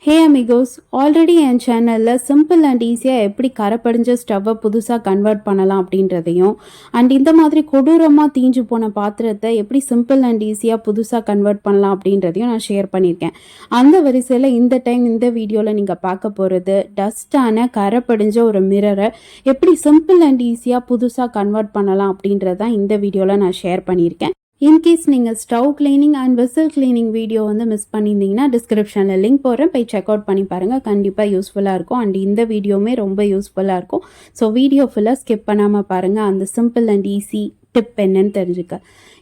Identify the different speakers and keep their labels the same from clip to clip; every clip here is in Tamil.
Speaker 1: ஹே அமிகோஸ், ஆல்ரெடி என் சேனலில் சிம்பிள் அண்ட் ஈஸியாக எப்படி கரைப்படிஞ்ச ஸ்டவ்வை புதுசாக கன்வெர்ட் பண்ணலாம் அப்படின்றதையும் அண்ட் இந்த மாதிரி கொடூரமாக தீஞ்சு போன பாத்திரத்தை எப்படி சிம்பிள் அண்ட் ஈஸியாக புதுசாக கன்வெர்ட் பண்ணலாம் அப்படின்றதையும் நான் ஷேர் பண்ணியிருக்கேன். அந்த வரிசையில் இந்த டைம் இந்த வீடியோவில் நீங்கள் பார்க்க போகிறது டஸ்டான கரைப்படிஞ்ச ஒரு மிரரை எப்படி சிம்பிள் அண்ட் ஈஸியாக புதுசாக கன்வெர்ட் பண்ணலாம் அப்படின்றதான் இந்த வீடியோவில் நான் ஷேர் பண்ணியிருக்கேன். இன்கேஸ் நீங்கள் stove cleaning and vessel cleaning video வந்து மிஸ் பண்ணியிருந்தீங்கன்னா டிஸ்கிரிப்ஷனில் லிங்க் போடுறேன், போய் செக் அவுட் பண்ணி பாருங்கள். கண்டிப்பாக யூஸ்ஃபுல்லாக இருக்கும் அண்ட் இந்த வீடியோவுமே ரொம்ப யூஸ்ஃபுல்லாக இருக்கும். ஸோ வீடியோ ஃபுல்லாக ஸ்கிப் பண்ணாமல் பாருங்கள், அந்த சிம்பிள் அண்ட் ஈஸி டிப் என்னன்னு தெரிஞ்சுக்க.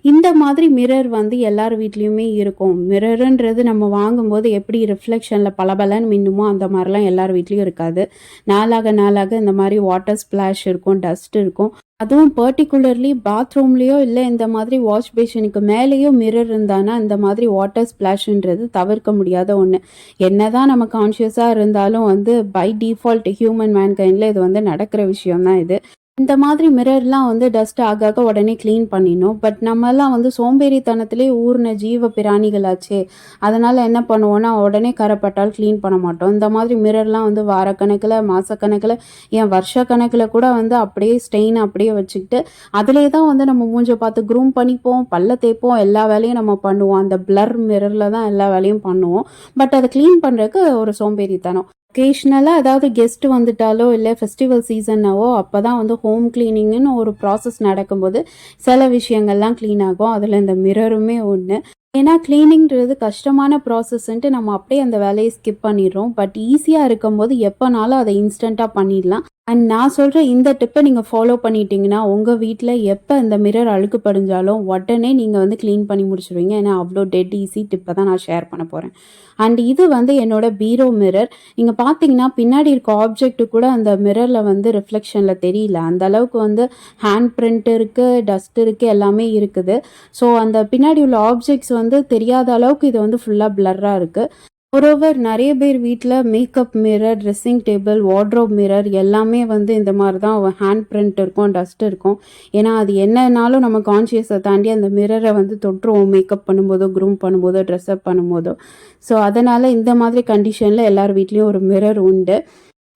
Speaker 1: இந்த மாதிரி மிரர் வந்து எல்லார் வீட்லேயுமே இருக்கும். மிரருன்றது நம்ம வாங்கும்போது எப்படி ரிஃப்ளெக்ஷனில் பளபளன்னு மின்னுமோ அந்த மாதிரிலாம் எல்லார் வீட்லேயும் இருக்காது. நாளாக இந்த மாதிரி வாட்டர் ஸ்பிளாஷ் இருக்கும், டஸ்ட் இருக்கும். அதுவும் பர்டிகுலர்லி பாத்ரூம்லேயோ இல்லை இந்த மாதிரி வாஷ் பேஷனுக்கு மேலேயோ மிரர் இருந்தானா இந்த மாதிரி வாட்டர் ஸ்பிளாஷ்ன்றது தவிர்க்க முடியாத ஒன்று. என்னதான் நம்ம கான்ஷியஸாக இருந்தாலும் வந்து பை டிஃபால்ட் ஹியூமன் மேன்கைண்டில் இது வந்து நடக்கிற விஷயம்தான் இது. இந்த மாதிரி மிரர்லாம் வந்து டஸ்ட் ஆக உடனே க்ளீன் பண்ணிடணும். பட் நம்மெல்லாம் வந்து சோம்பேறித்தனத்திலே ஊர்ன ஜீவ பிராணிகளாச்சே, அதனால் என்ன பண்ணுவோன்னா உடனே கரைப்பட்டால் க்ளீன் பண்ண மாட்டோம். இந்த மாதிரி மிரர்லாம் வந்து வாரக்கணக்கில், மாதக்கணக்கில், ஏன் வருஷக்கணக்கில் கூட வந்து அப்படியே ஸ்டெயின் அப்படியே வச்சுக்கிட்டு அதிலே தான் வந்து நம்ம மூஞ்சை பார்த்து க்ரூம் பண்ணிப்போம், பல்ல தேய்ப்போம், எல்லா வேலையும் நம்ம பண்ணுவோம். அந்த பிளர் மிரரில் தான் எல்லா வேலையும் பண்ணுவோம். பட் அதை க்ளீன் பண்ணுறதுக்கு ஒரு சோம்பேறித்தனம். ஒகேஷ்னலாக ஏதாவது கெஸ்ட் வந்துட்டாலோ இல்லை ஃபெஸ்டிவல் சீசன்னாவோ அப்போ தான் வந்து ஹோம் கிளீனிங்னு ஒரு ப்ராசஸ் நடக்கும்போது சில விஷயங்கள்லாம் க்ளீன் ஆகும். அதில் இந்த மிரருமே ஒன்று. ஏன்னா கிளீனிங்கிறது கஷ்டமான ப்ராசஸ்ன்ட்டு நம்ம அப்படியே அந்த வேலையை ஸ்கிப் பண்ணிடுறோம். பட் ஈஸியாக இருக்கும்போது எப்போனாலும் அதை இன்ஸ்டண்ட்டாக பண்ணிடலாம். அண்ட் நான் சொல்கிற இந்த டிப்பை நீங்கள் ஃபாலோ பண்ணிட்டீங்கன்னா உங்கள் வீட்டில் எப்போ இந்த மிரர் அழுக்கு படிஞ்சாலும் உடனே நீங்கள் வந்து க்ளீன் பண்ணி முடிச்சுருவீங்க. ஏன்னா அவ்வளோ டெட் ஈஸி டிப்பை தான் நான் ஷேர் பண்ண போகிறேன். அண்ட் இது வந்து என்னோட பீரோ மிரர். நீங்கள் பார்த்தீங்கன்னா பின்னாடி இருக்க ஆப்ஜெக்ட்டு கூட அந்த மிரரில் வந்து ரிஃப்ளெக்ஷனில் தெரியல. அந்த அளவுக்கு வந்து ஹேண்ட் பிரிண்ட் இருக்குது, டஸ்ட் இருக்குது, எல்லாமே இருக்குது. ஸோ அந்த பின்னாடி உள்ள ஆப்ஜெக்ட்ஸ் வந்து தெரியாத அளவுக்கு இது வந்து ஃபுல்லாக பிளர்ராக இருக்குது. மோரோவர் நிறைய பேர் வீட்டில் makeup mirror, dressing table, wardrobe mirror எல்லாமே வந்து இந்த மாதிரி தான் ஹேண்ட் பிரிண்ட் இருக்கும், டஸ்ட் இருக்கும். ஏன்னா அது என்னன்னாலும் நம்ம கான்ஷியஸை தாண்டி அந்த மிரரை வந்து தொட்டுருவோம் மேக்கப் பண்ணும்போதோ, க்ரூம் பண்ணும்போதோ, ட்ரெஸ்அப் பண்ணும்போதோ. ஸோ அதனால் இந்த மாதிரி கண்டிஷனில் எல்லார் வீட்லேயும் ஒரு மிரர் உண்டு.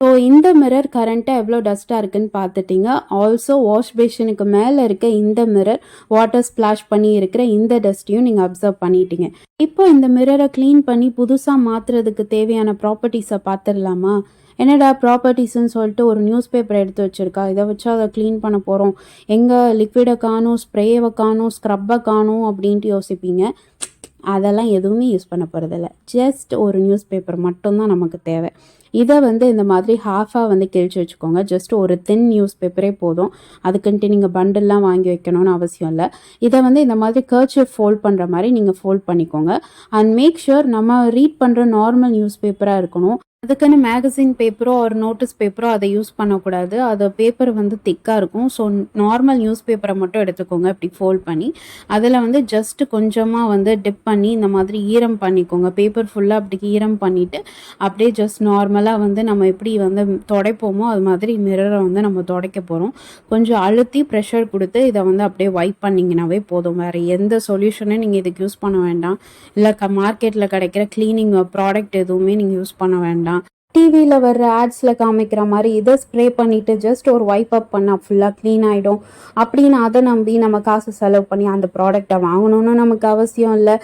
Speaker 1: ஸோ இந்த மிரர் கரண்ட்டாக எவ்வளோ டஸ்ட்டாக இருக்குன்னு பார்த்துட்டிங்க. ஆல்சோ வாஷ் பேஷனுக்கு மேலே இருக்க இந்த மிரர் வாட்டர் ஸ்ப்ளாஷ் பண்ணி இருக்கிற இந்த டஸ்ட்டையும் நீங்கள் அப்சர்வ் பண்ணிட்டீங்க. இப்போ இந்த மிரரை க்ளீன் பண்ணி புதுசாக மாற்றுறதுக்கு தேவையான ப்ராப்பர்ட்டிஸை பார்த்துடலாமா? என்னடா ப்ராப்பர்ட்டிஸ்ன்னு சொல்லிட்டு ஒரு நியூஸ் பேப்பர் எடுத்து வச்சுருக்கா, இதை வச்சு அதை க்ளீன் பண்ண போகிறோம், எங்கே லிக்விடை காணும், ஸ்ப்ரேவை காணும், ஸ்க்ரப்பை காணும் அப்படின்ட்டு யோசிப்பீங்க. அதெல்லாம் எதுவுமே யூஸ் பண்ண போகிறதில்ல. ஜஸ்ட் ஒரு நியூஸ் பேப்பர் மட்டும்தான் நமக்கு தேவை. இதை வந்து இந்த மாதிரி ஹாஃபாக வந்து கிழிச்சு வச்சுக்கோங்க. ஜஸ்ட் ஒரு தின் நியூஸ் பேப்பரே போதும். அதுக்குன்ட்டு நீங்கள் பண்டெல்லாம் வாங்கி வைக்கணும்னு அவசியம் இல்லை. இதை வந்து இந்த மாதிரி கர்ச்சீஃப் ஃபோல்ட் பண்ணுற மாதிரி நீங்கள் ஃபோல்ட் பண்ணிக்கோங்க. அண்ட் மேக் ஷுர் நம்ம ரீட் பண்ணுற நார்மல் நியூஸ் பேப்பராக இருக்கணும். அதுக்குன்னு மேகசின் பேப்பரோ ஒரு நோட்டீஸ் பேப்பரோ அதை யூஸ் பண்ணக்கூடாது. அது பேப்பர் வந்து திக்காக இருக்கும். ஸோ நார்மல் நியூஸ் பேப்பரை மட்டும் எடுத்துக்கோங்க, இப்படி ஃபோல்ட் பண்ணி அதில் வந்து ஜஸ்ட் கொஞ்சமாக வந்து டிப் பண்ணி இந்த மாதிரி ஈரம் பண்ணிக்கோங்க. பேப்பர் ஃபுல்லாக அப்படி ஈரம் பண்ணிவிட்டு அப்படியே ஜஸ்ட் நார்மலாக வந்து நம்ம எப்படி வந்து துடைப்போமோ அது மாதிரி மிரரை வந்து நம்ம துடைக்க போகிறோம். கொஞ்சம் அழுத்தி ப்ரெஷர் கொடுத்து இதை வந்து அப்படியே வைப் பண்ணிங்கனாவே போதும். வேறு எந்த சொல்யூஷனும் நீங்கள் இதுக்கு யூஸ் பண்ண வேண்டாம். இல்லை மார்க்கெட்டில் கிடைக்கிற க்ளீனிங் ப்ராடக்ட் எதுவுமே நீங்கள் யூஸ் பண்ண வேண்டாம். டிவியில் வர்ற ஆட்ஸில் காமிக்கிற மாதிரி இதை ஸ்ப்ரே பண்ணிவிட்டு ஜஸ்ட் ஒரு வைப் அப் பண்ணால் ஃபுல்லாக க்ளீன் ஆகிடும் அப்படின்னு அதை நம்பி நம்ம காசு செலவு பண்ணி அந்த ப்ராடக்டை வாங்கணும்னு நமக்கு அவசியம் இல்லை.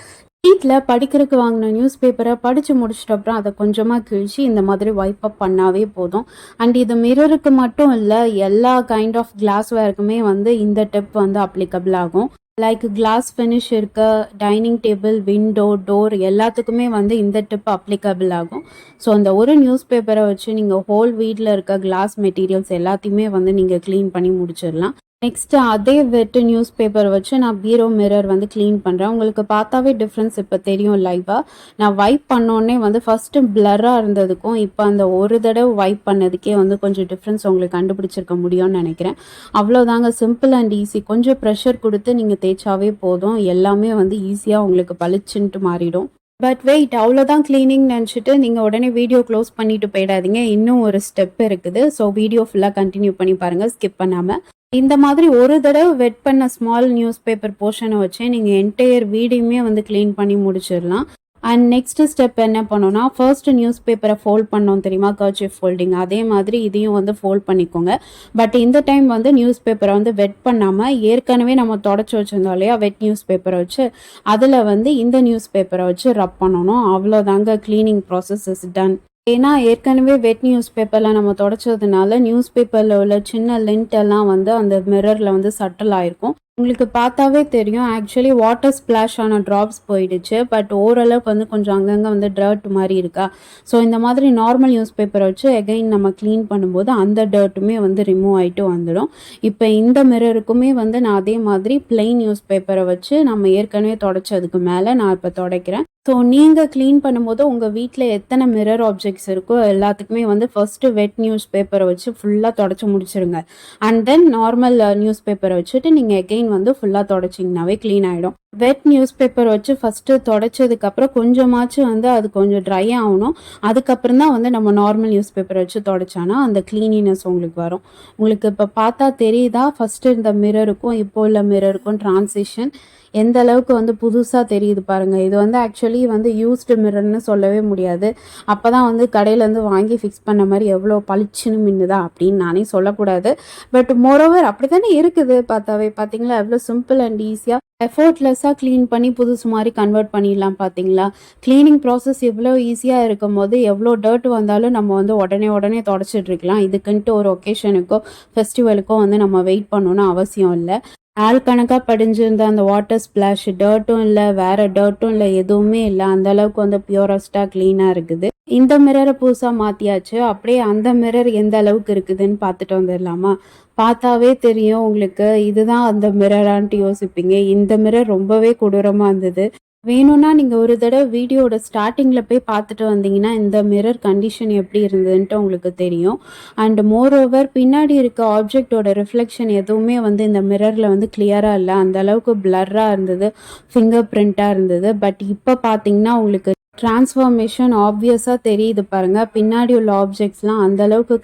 Speaker 1: வீட்டில் படிக்கிறதுக்கு வாங்கின நியூஸ் பேப்பரை படித்து முடிச்சிட்ட அப்புறம் அதை கொஞ்சமாக கிழிச்சு இந்த மாதிரி வைப் அப் பண்ணாவே போதும். அண்ட் இது மிரருக்கு மட்டும் இல்லை, எல்லா கைண்ட் ஆஃப் கிளாஸ்வேருக்குமே வந்து இந்த டிப் வந்து அப்ளிகபிள் ஆகும். லைக் கிளாஸ் ஃபினிஷ் இருக்க டைனிங் டேபிள், விண்டோ, டோர் எல்லாத்துக்குமே வந்து இந்த டிப் அப்ளிகபிள் ஆகும். ஸோ அந்த ஒரு நியூஸ் பேப்பரை வச்சு நீங்கள் ஹோல் வீட்டில் இருக்க கிளாஸ் மெட்டீரியல்ஸ் எல்லாத்தையுமே வந்து நீங்கள் க்ளீன் பண்ணி முடிச்சிடலாம். நெக்ஸ்ட்டு அதே வெட்டு நியூஸ் பேப்பர் வச்சு நான் பீரோ மிரர் வந்து க்ளீன் பண்ணுறேன். உங்களுக்கு பார்த்தாவே டிஃப்ரென்ஸ் இப்போ தெரியும் லைவாக. நான் வைப் பண்ணோடனே வந்து ஃபஸ்ட்டு பிளர்ராக இருந்ததுக்கும் இப்போ அந்த ஒரு தடவை வைப் பண்ணதுக்கே வந்து கொஞ்சம் டிஃப்ரென்ஸ் உங்களுக்கு கண்டுபிடிச்சிருக்க முடியும்னு நினைக்கிறேன். அவ்வளோதாங்க, சிம்பிள் அண்ட் ஈஸி. கொஞ்சம் ப்ரெஷர் கொடுத்து நீங்கள் தேய்ச்சாவே போதும், எல்லாமே வந்து ஈஸியாக உங்களுக்கு பளிச்சுன்ட்டு மாறிடும். பட் வெயிட், அவ்வளோதான் க்ளீனிங் நினச்சிட்டு நீங்கள் உடனே வீடியோ க்ளோஸ் பண்ணிவிட்டு போயிடாதீங்க. இன்னும் ஒரு ஸ்டெப் இருக்குது. ஸோ வீடியோ ஃபுல்லாக கண்டினியூ பண்ணி பாருங்கள், ஸ்கிப் பண்ணாமல். இந்த மாதிரி ஒரு தடவை வெட் பண்ண ஸ்மால் நியூஸ் பேப்பர் போர்ஷனை வச்சு நீங்கள் என்டையர் வீடையுமே வந்து க்ளீன் பண்ணி முடிச்சிடலாம். அண்ட் நெக்ஸ்ட் ஸ்டெப் என்ன பண்ணோம்னா, ஃபர்ஸ்ட் நியூஸ் பேப்பரை ஃபோல்ட் பண்ணோம் தெரியுமா, கர்ச்சீஃப் ஃபோல்டிங், அதே மாதிரி இதையும் வந்து ஃபோல்ட் பண்ணிக்கோங்க. பட் இந்த டைம் வந்து நியூஸ் பேப்பரை வந்து வெட் பண்ணாமல், ஏற்கனவே நம்ம தொடச்சி வச்சுருந்தோம் இல்லையா வெட் நியூஸ் பேப்பரை வச்சு, அதில் வந்து இந்த நியூஸ் பேப்பரை வச்சு ரப் பண்ணணும். அவ்வளோதாங்க, க்ளீனிங் ப்ராசஸ் இஸ் டன். ஏன்னா ஏற்கனவே வெட் நியூஸ் பேப்பரில் நம்ம தொடச்சதுனால நியூஸ் பேப்பரில் உள்ள சின்ன லிண்ட் எல்லாம் வந்து அந்த மிரரில் வந்து சட்டில் ஆயிருக்கும். உங்களுக்கு பார்த்தாவே தெரியும், ஆக்சுவலி வாட்டர் ஸ்பிளாஷ் ஆன ட்ராப்ஸ் போயிடுச்சு. பட் ஓரளவுக்கு வந்து கொஞ்சம் அங்கங்கே வந்து டர்ட் மாதிரி இருக்கா. ஸோ இந்த மாதிரி நார்மல் நியூஸ் பேப்பரை வச்சு எகைன் நம்ம க்ளீன் பண்ணும்போது அந்த டர்ட்டுமே வந்து ரிமூவ் ஆகிட்டு வந்துடும். இப்போ இந்த மிரருக்குமே வந்து நான் அதே மாதிரி பிளெயின் நியூஸ் பேப்பரை வச்சு நம்ம ஏற்கனவே தொடச்சதுக்கு மேலே நான் இப்போ துடைக்கிறேன். ஸோ நீங்கள் க்ளீன் பண்ணும்போது உங்கள் வீட்டில் எத்தனை மிரர் ஆப்ஜெக்ட்ஸ் இருக்கோ எல்லாத்துக்குமே வந்து ஃபர்ஸ்ட்டு வெட் நியூஸ் பேப்பரை வச்சு ஃபுல்லாக தொடச்சி முடிச்சிருங்க. அண்ட் தென் நார்மல் நியூஸ் பேப்பரை வச்சுட்டு நீங்கள் எகெயின் வந்து ஃபுல்லாக தொடச்சிங்கனாவே க்ளீன் ஆகிடும். வெட் நியூஸ் பேப்பர் வச்சு ஃபஸ்ட்டு தொடச்சதுக்கப்புறம் கொஞ்சமாச்சும் வந்து அது கொஞ்சம் ட்ரை ஆகணும். அதுக்கப்புறம் தான் வந்து நம்ம நார்மல் நியூஸ் பேப்பரை வச்சு தொடச்சானா அந்த க்ளீனினஸ் உங்களுக்கு வரும். உங்களுக்கு இப்போ பார்த்தா தெரியுதா, ஃபஸ்ட்டு இந்த மிரருக்கும் இப்போ உள்ள மிரருக்கும் ட்ரான்சிஷன் எந்த அளவுக்கு வந்து புதுசாக தெரியுது பாருங்கள். இது வந்து ஆக்சுவலி வந்து யூஸ்டு மிரர்னு சொல்லவே முடியாது. அப்போ தான் வந்து கடையிலேருந்து வாங்கி ஃபிக்ஸ் பண்ண மாதிரி எவ்வளோ பளிச்சுன்னு மின்னுதா அப்படின்னு நானே சொல்லக்கூடாது. பட் மோரோவர் அப்படி தானே இருக்குது பார்த்தாவே. பார்த்தீங்களா எவ்வளோ சிம்பிள் அண்ட் ஈஸியாக எஃபர்ட்லெஸ்ஸாக க்ளீன் பண்ணி புதுசு மாதிரி கன்வெர்ட் பண்ணிடலாம். பார்த்தீங்களா, க்ளீனிங் ப்ராசஸ் எவ்வளோ ஈஸியாக இருக்கும் போது எவ்வளோ டர்ட் வந்தாலும் நம்ம வந்து உடனே தொடச்சிட்டு இருக்கலாம். இதுக்குன்ட்டு ஒரு ஒகேஷனுக்கோ ஃபெஸ்டிவலுக்கோ வந்து நம்ம வெயிட் பண்ணணும்னு அவசியம் இல்லை. நாள் கணக்காக படிஞ்சிருந்த அந்த வாட்டர் ஸ்பிளாஷ் டர்ட்டும் இல்லை, வேற டர்ட்டும் இல்லை, எதுவுமே இல்லை. அந்த அளவுக்கு வந்து பியூரஸ்டாக க்ளீனாக இருக்குது. இந்த மிரரை புதுசாக மாற்றியாச்சு. அப்படியே அந்த மிரர் எந்த அளவுக்கு இருக்குதுன்னு பார்த்துட்டு வந்துடலாமா. பார்த்தாவே தெரியும் உங்களுக்கு, இதுதான் அந்த மிரரான்ட்டு யோசிப்பீங்க. இந்த மிரர் ரொம்பவே கொடூரமாக இருந்தது. வேணும்னா நீங்கள் ஒரு தடவை வீடியோட ஸ்டார்டிங்கில் போய் பார்த்துட்டு வந்தீங்கன்னா இந்த மிரர் கண்டிஷன் எப்படி இருந்ததுன்ட்டு உங்களுக்கு தெரியும். அண்ட் மோரோவர் பின்னாடி இருக்க ஆப்ஜெக்டோட ரிஃப்ளெக்ஷன் எதுவுமே வந்து இந்த மிரரில் வந்து கிளியராக இல்லை. அந்த அளவுக்கு பிளர்ராக இருந்தது, ஃபிங்கர் பிரிண்ட்டாக இருந்தது. பட் இப்போ பார்த்தீங்கன்னா உங்களுக்கு டிரான்ஸ்ஃபார்மேஷன் ஆப்வியஸாக தெரியுது பாருங்கள். பின்னாடி உள்ள ஆப்ஜெக்ட்ஸ்லாம் அந்தளவுக்கு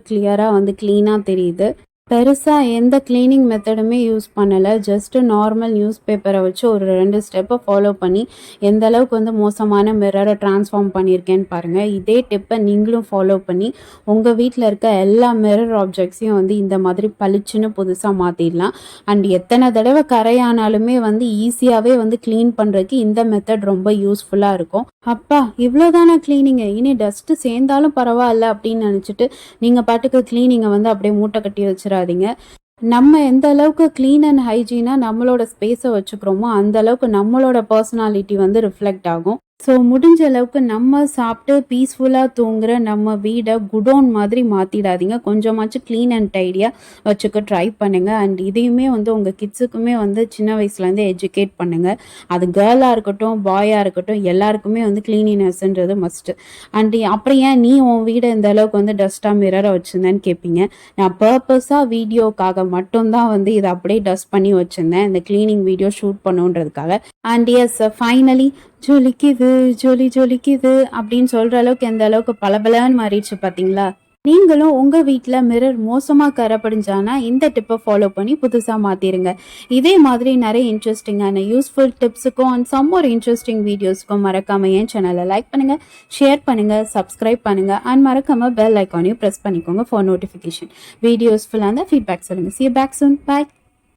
Speaker 1: கிளியராக வந்து க்ளீனாக தெரியுது. பெருசாக எந்த க்ளீனிங் மெத்தடுமே யூஸ் பண்ணலை. ஜஸ்ட்டு நார்மல் நியூஸ் பேப்பரை வச்சு ஒரு 2 ஸ்டெப்பை ஃபாலோ பண்ணி எந்த அளவுக்கு வந்து மோசமான மிரரை ட்ரான்ஸ்ஃபார்ம் பண்ணியிருக்கேன்னு பாருங்கள். இதே டிப்பை நீங்களும் ஃபாலோ பண்ணி உங்கள் வீட்டில் இருக்க எல்லா மிரர் ஆப்ஜெக்ட்ஸையும் வந்து இந்த மாதிரி பளிச்சுன்னு புதுசாக மாற்றிடலாம். அண்ட் எத்தனை தடவை கரையானாலுமே வந்து ஈஸியாகவே வந்து க்ளீன் பண்ணுறதுக்கு இந்த மெத்தட் ரொம்ப யூஸ்ஃபுல்லாக இருக்கும். அப்பா இவ்வளோதான க்ளீனிங்கு, இனி டஸ்ட்டு சேர்ந்தாலும் பரவாயில்ல அப்படின்னு நினச்சிட்டு நீங்கள் பாட்டுக்கு க்ளீனிங்கை வந்து அப்படியே மூட்டை கட்டி வச்சிடாதீங்க. நம்ம எந்த அளவுக்கு க்ளீன் அண்ட் ஹைஜீனாக நம்மளோட ஸ்பேஸை வச்சுக்கிறோமோ அந்த அளவுக்கு நம்மளோட பர்சனாலிட்டி வந்து ரிஃப்ளெக்ட் ஆகும். ஸோ முடிஞ்ச அளவுக்கு நம்ம சாப்பிட்டு பீஸ்ஃபுல்லாக தூங்குற நம்ம வீடை குடோன் மாதிரி மாற்றிடாதீங்க. கொஞ்சமாச்சும் க்ளீன் அண்ட் டைடியாக வச்சுக்க ட்ரை பண்ணுங்கள். அண்ட் இதையுமே வந்து உங்கள் கிட்ஸுக்குமே வந்து சின்ன வயசுலேருந்து எஜுகேட் பண்ணுங்கள். அது கேர்ளாக இருக்கட்டும் பாயாக இருக்கட்டும் எல்லாருக்குமே வந்து க்ளீனினஸ்ன்றது மஸ்ட்டு. அண்ட் அப்புறம் ஏன் நீ உன் வீடை இந்த அளவுக்கு வந்து டஸ்ட்டாக மிரரை வச்சுருந்தேன்னு கேட்பீங்க. நான் பர்பஸாக வீடியோக்காக மட்டும்தான் வந்து இதை அப்படியே டஸ்ட் பண்ணி வச்சுருந்தேன், இந்த க்ளீனிங் வீடியோ ஷூட் பண்ணுன்றதுக்காக. அண்ட் எஸ் ஃபைனலி ஜொலிக்குது ஜொலிக்குது அப்படின்னு சொல்கிற அளவுக்கு எந்த அளவுக்கு பளபளன்னு மாறிடுச்சு பார்த்தீங்களா. நீங்களும் உங்கள் வீட்டில் மிரர் மோசமாக கரைப்படிஞ்சானா இந்த டிப்பை ஃபாலோ பண்ணி புதுசாக மாற்றிடுங்க. இதே மாதிரி நிறைய இன்ட்ரெஸ்டிங்கான யூஸ்ஃபுல் டிப்ஸுக்கும் அண்ட் சம் ஒரு இன்ட்ரெஸ்டிங் வீடியோஸுக்கும் மறக்காமல் என் சேனலை லைக் பண்ணுங்கள், ஷேர் பண்ணுங்கள், சப்ஸ்கிரைப் பண்ணுங்கள். அண்ட் மறக்காமல் பெல் ஐக்கானையும் ப்ரெஸ் பண்ணிக்கோங்க ஃபார் நோட்டிஃபிகேஷன். வீடியோஸ் ஃபுல்லாக இருந்தால் ஃபீட்பேக் சொல்லுங்கள். See you back soon. Bye.